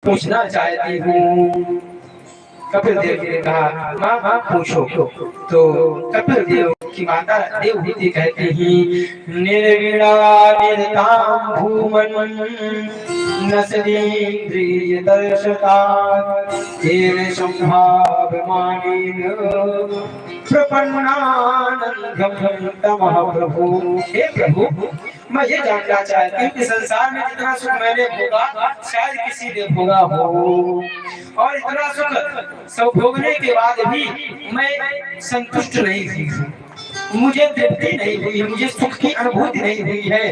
पूछना चाहती हूँ। कपिल देव ने कहा माँ माँ पूछो। तो कपिल देव की माता देवहूति कहती ही निर्वीणा निर्ताम भूमन नसदीन्द्रिय दर्शता तेन संभावमानेन प्रपन्नानंदं तमः प्रभु। हे प्रभु, मैं ये जानना चाहती हूँ कि संसार में जितना सुख मैंने भोगा शायद किसी ने भोगा हो, और इतना सुख सब भोगने के बाद भी मैं संतुष्ट नहीं हुई, मुझे तृप्ति नहीं हुई है, मुझे सुख की अनुभूति नहीं हुई है।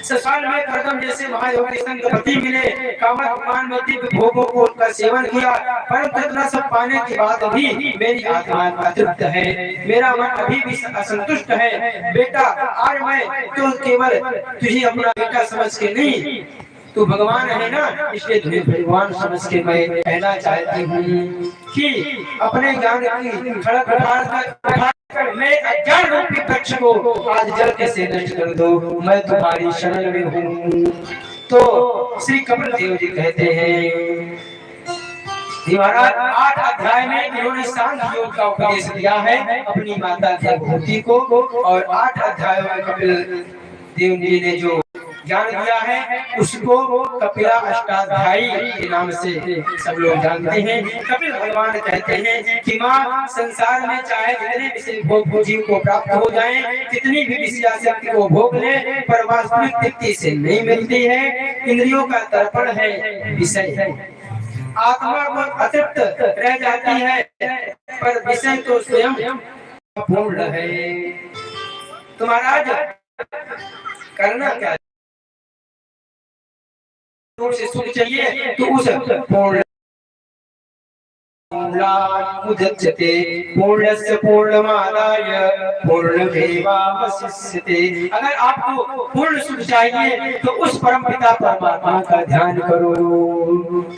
ससुराल में कर्दम जैसे महायोगी संगपति मिले, काममान में दिव्य भोगों को का सेवन किया, परंतु इतना सब पाने के बाद भी मेरी आत्मा अतृप्त है, मेरा मन अभी भी असंतुष्ट है। बेटा आज मैं तो केवल तुझे अपना बेटा समझ के नहीं, तू भगवान है ना, इसलिए तुझे भगवान समझ के मैं कहना चाहती हूँ कि अपने ज्ञान की खड़क उठाकर मैं अज्ञान रूपी वृक्ष को आज जल के से नष्ट कर दो, मैं तुम्हारी शरण में हूँ। तो श्री कपिल देव जी कहते हैं महाराज 8 अध्याय में इन्होंने सांख्य योग का उपदेश दिया है अपनी माता देवहूति को, और 8 अध्यायों में कपिल देव जी ने जो ज्ञान दिया है उसको कपिला अष्टाध्यायी के नाम से सब लोग जानते हैं। कपिल भगवान कहते हैं कि माँ संसार में चाहे जितने विषय भोग जीव को प्राप्त हो जाएं, कितनी भी विषयासक्ति को भोग ले, पर वास्तविक तृप्ति से नहीं मिलती है। इंद्रियों का तर्पण है विषय है, आत्मा को अतृप्त रह जाती है, पर विषय तो स्वयं पूर्ण है। तो महाराज करना क्या से सुख चाहिए, तो उस पूर्ण मुदच्यते पूर्णस्य पूर्णमादाय पूर्णमेवावशिष्यते। अगर आपको पूर्ण सुख चाहिए तो उस परम पिता परमात्मा का ध्यान करो,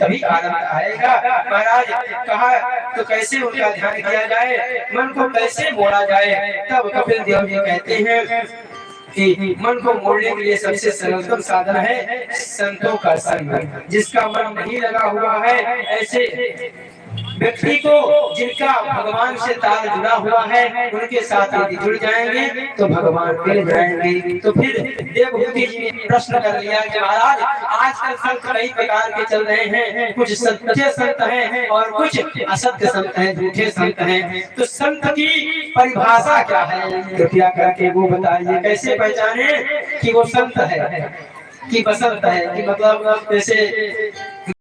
तभी आनंद आएगा। महाराज कहा तो कैसे उनका ध्यान किया जाए, मन को कैसे मोड़ा जाए? तब कपिल देव जी कहते हैं कि मन को मोड़ने के लिए सबसे सर्वोत्तम साधन है संतों का संग। जिसका मन नहीं लगा हुआ है, ऐसे व्यक्ति को जिनका भगवान से तार जुड़ा हुआ है, उनके साथ यदि जुड़ जाएंगे तो भगवान मिल जाएंगे। तो फिर देवहूति जी ने प्रश्न कर लिया कि महाराज आजकल संत कई प्रकार के चल रहे हैं, कुछ सच्चे संत हैं और कुछ असत्य संत हैं, झूठे संत हैं, तो संत की परिभाषा क्या है, कृपया करके वो बताइए। कैसे पहचाने कि वो संत है कि बसंत है, कि मतलब जैसे